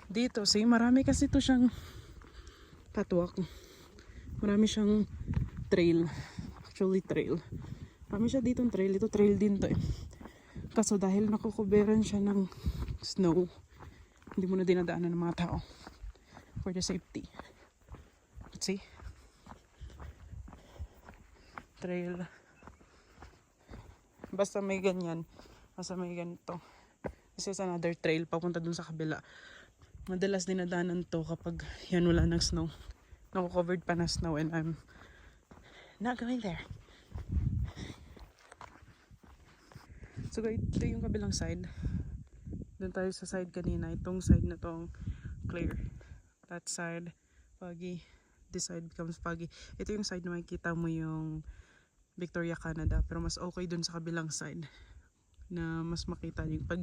Dito, see, marami kasi to siyang catwalk. Marami siyang trail. Actually, trail. Marami siya dito trail. Ito trail din to eh. Kaso dahil nakukuberan siya ng snow, hindi mo na dinadaanan ng mga tao. For the safety. See? Trail. Basta may ganyan. Basta may ganito. This is another trail papunta dun sa kabila. Madalas dinadaanan to kapag yan wala ng snow. Naku-covered pa na snow and I'm not going there. So guys, ito yung kabilang side. Doon tayo sa side kanina. Itong side na tong clear. That side, foggy. This side becomes foggy. Ito yung side na makikita mo yung Victoria, Canada. Pero mas okay dun sa kabilang side. Na mas makita yung pag